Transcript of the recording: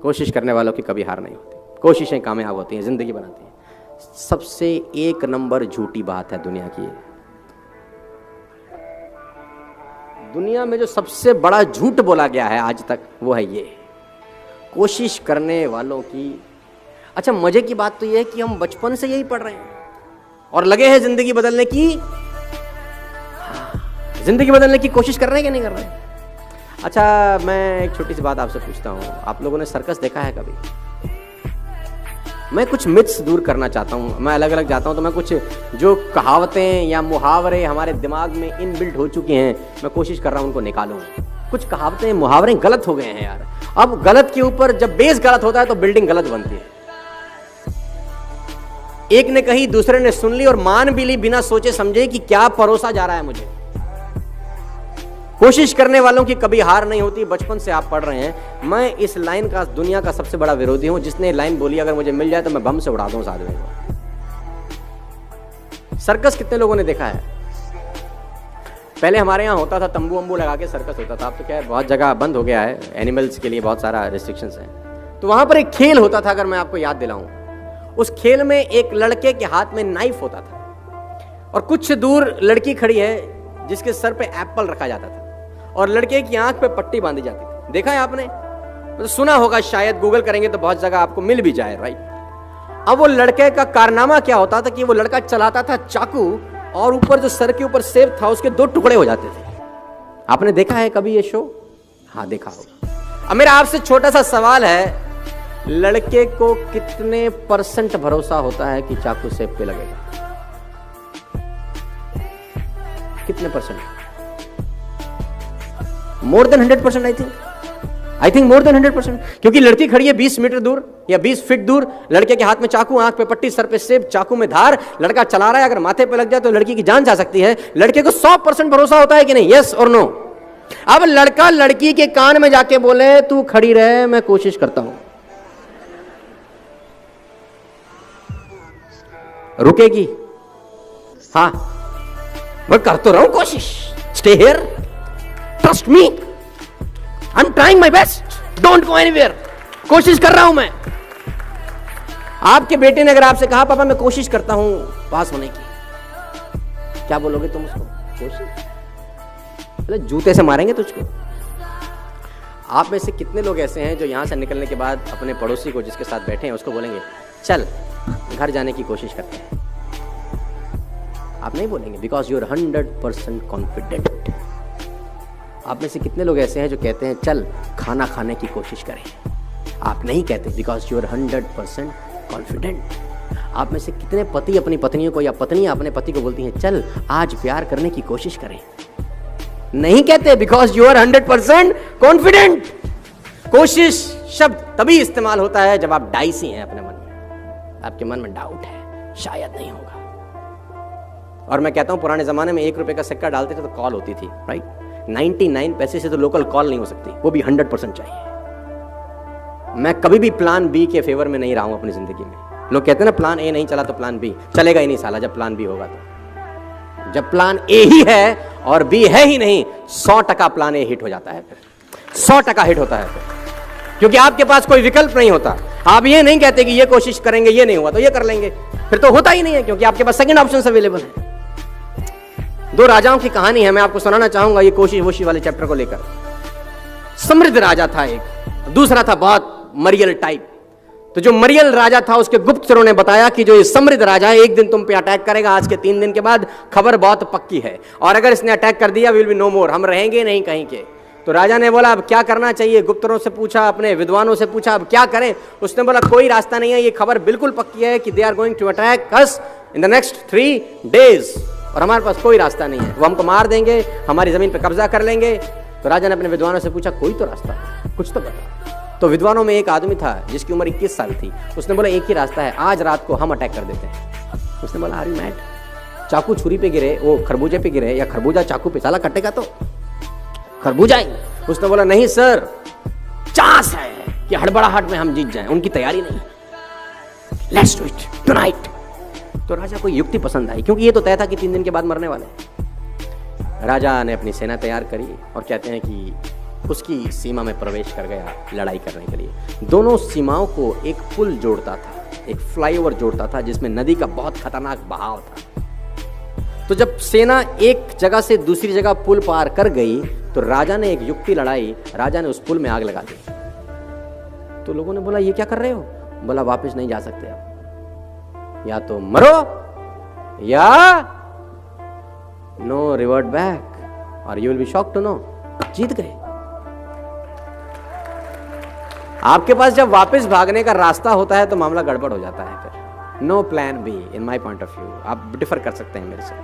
कोशिश करने वालों की कभी हार नहीं होती, कोशिशें कामयाब होती हैं, जिंदगी बनाती हैं। सबसे एक नंबर झूठी बात है दुनिया की, दुनिया में जो सबसे बड़ा झूठ बोला गया है आज तक वो है ये, कोशिश करने वालों की। अच्छा, मजे की बात तो ये है कि हम बचपन से यही पढ़ रहे हैं और लगे हैं जिंदगी बदलने की, जिंदगी बदलने की कोशिश कर रहे हैं कि नहीं कर रहे हैं? अच्छा, मैं एक छोटी सी बात आपसे पूछता हूँ, आप लोगों ने सर्कस देखा है कभी? मैं कुछ मिथ्स दूर करना चाहता हूँ, मैं अलग अलग जाता हूँ तो मैं कुछ जो कहावतें या मुहावरे हमारे दिमाग में इनबिल्ट हो चुके हैं, मैं कोशिश कर रहा हूँ उनको निकालूं। कुछ कहावतें मुहावरे गलत हो गए हैं यार। अब गलत के ऊपर जब बेस गलत होता है तो बिल्डिंग गलत बनती है। एक ने कही, दूसरे ने सुन ली और मान भी ली बिना सोचे समझे कि क्या परोसा जा रहा है मुझे। कोशिश करने वालों की कभी हार नहीं होती, बचपन से आप पढ़ रहे हैं। मैं इस लाइन का दुनिया का सबसे बड़ा विरोधी हूं, जिसने लाइन बोली अगर मुझे मिल जाए तो मैं बम से उड़ा दूं उस आदमी को। सर्कस कितने लोगों ने देखा है? पहले हमारे यहाँ होता था, तंबू वंबू लगा के सर्कस होता था। अब तो क्या है, बहुत जगह बंद हो गया है, एनिमल्स के लिए बहुत सारा रिस्ट्रिक्शंस है। तो वहां पर एक खेल होता था, अगर मैं आपको याद दिलाऊं, उस खेल में एक लड़के के हाथ में नाइफ होता था और कुछ दूर लड़की खड़ी है जिसके सर पे एप्पल रखा जाता था और लड़के की आंख पे पट्टी बांधी जाती थी। देखा है आपने? तो सुना होगा शायद, गूगल करेंगे तो बहुत जगह आपको मिल भी जाए, राइट? अब वो लड़के का कारनामा क्या होता था कि वो लड़का चलाता था चाकू और ऊपर जो सर के ऊपर सेब था उसके 2 टुकड़े हो जाते थे। आपने देखा है कभी ये शो? हाँ, देखा होगा। अब मेरा आपसे छोटा सा सवाल है, लड़के को कितने % भरोसा होता है कि चाकू सेब पे लगेगा? कितने %? More than 100%। I think more than 100%, क्योंकि लड़की खड़ी है 20 मीटर दूर या 20 फीट दूर, लड़के के हाथ में चाकू, आंख पे पट्टी, सर पे सेब, चाकू में धार, लड़का चला रहा है। अगर माथे पे लग जाए तो लड़की की जान जा सकती है। लड़के को 100% भरोसा होता है कि नहीं? यस और नो? अब लड़का लड़की के कान में जाके बोले, तू खड़ी रहे, मैं कोशिश करता हूं, रुकेगी? हाँ, मैं कर तो रहा हूं कोशिश, stay here, trust me, I am trying my best, don't go anywhere, कोशिश कर रहा हूं मैं। आपके बेटे ने अगर आपसे कहा, पापा मैं कोशिश करता हूं पास होने की, क्या बोलोगे तुम उसको? कोशिश? मतलब जूते से मारेंगे तुझको। आप में से कितने लोग ऐसे हैं जो यहां से निकलने के बाद अपने पड़ोसी को जिसके साथ बैठे हैं उसको बोलेंगे, चल घर जाने की कोशिश करते हैं? आप नहीं बोलेंगे, बिकॉज यू आर 100% कॉन्फिडेंट। आप में से कितने लोग ऐसे हैं जो कहते हैं, चल खाना खाने की कोशिश करें? आप नहीं कहते, बिकॉज यू आर 100% कॉन्फिडेंट। आप में से कितने पति अपनी पत्नियों को या पत्नियां अपने पति को बोलती हैं, चल आज प्यार करने की कोशिश करें? नहीं कहते, बिकॉज यू आर 100% कॉन्फिडेंट। कोशिश शब्द तभी इस्तेमाल होता है जब आप डाइसी हैं अपने मन में, आपके मन में डाउट है, शायद नहीं होगा। और मैं कहता हूं, पुराने जमाने में 1 रुपए का सिक्का डालते थे तो कॉल होती थी, राइट? 99 पैसे से तो लोकल कॉल नहीं हो सकती, वो भी 100% चाहिए। मैं कभी भी प्लान बी के फेवर में नहीं रहा हूं अपनी जिंदगी में। लोग कहते हैं ना, प्लान ए नहीं चला तो प्लान बी चलेगा ही नहीं साला। जब प्लान बी होगा तो, जब प्लान ए ही है और बी है ही नहीं, 100% प्लान ए हिट हो जाता है, फिर 100% हिट होता है फिर, क्योंकि आपके पास कोई विकल्प नहीं होता। आप ये नहीं कहते कि ये कोशिश करेंगे, ये नहीं हुआ तो ये कर लेंगे, फिर तो होता ही नहीं है, क्योंकि आपके पास सेकंड ऑप्शन अवेलेबल है। 2 राजाओं की कहानी है, मैं आपको सुनाना चाहूंगा ये कोशिश वोशी वाले चैप्टर को लेकर। समृद्ध राजा था एक, दूसरा था बहुत मरियल टाइप। तो जो मरियल राजा था उसके गुप्तचरों ने बताया कि जो ये समृद्ध राजा है एक दिन तुम पे अटैक करेगा, आज के 3 दिन के बाद, खबर बहुत पक्की है, और अगर इसने अटैक कर दिया विल बी नो मोर, हम रहेंगे नहीं कहीं के। तो राजा ने बोला अब क्या करना चाहिए? गुप्तचरों से पूछा, अपने विद्वानों से पूछा, अब क्या करें? उसने बोला कोई रास्ता नहीं है, ये खबर बिल्कुल पक्की है कि they are going to attack us in the next 3 days, और हमारे पास कोई रास्ता नहीं है, वो हमको मार देंगे, हमारी जमीन पे कब्जा कर लेंगे। तो राजा ने अपने विद्वानों से पूछा कोई तो रास्ता है, कुछ तो बता। तो विद्वानों में एक आदमी था जिसकी उम्र 21 साल थी। उसने बोला एक ही रास्ता है, आज रात को हम अटैक कर देते हैं। उसने बोला आर यू मैड? चाकू छुरी पे गिरे, वो खरबूजे पे गिरे, या खरबूजा चाकू पे, साला कटेगा तो खरबूजा ही। उसने बोला नहीं सर, चांस है कि हड़बड़ाहट में हम जीत जाएं, उनकी तैयारी नहीं, लेट्स डू इट टुनाइट। तो राजा को युक्ति पसंद आई, क्योंकि ये तो तय था कि 3 दिन के बाद मरने वाले। राजा ने अपनी सेना तैयार करी और कहते हैं कि उसकी सीमा में प्रवेश कर गया लड़ाई करने के लिए। दोनों सीमाओं को एक पुल जोड़ता था, एक फ्लाईओवर जोड़ता था जिसमें नदी का बहुत खतरनाक बहाव था। तो जब सेना एक जगह से दूसरी जगह पुल पार कर गई तो राजा ने एक युक्ति लड़ाई, राजा ने उस पुल में आग लगा दी। तो लोगों ने बोला ये क्या कर रहे हो? बोला वापस नहीं जा सकते अब, या तो मरो या नो रिवर्ट बैक और you will be shocked to know. जीत गए। आपके पास जब वापस भागने का रास्ता होता है तो मामला गड़बड़ हो जाता है। फिर no plan B in my point of view. आप डिफर कर सकते हैं मेरे से।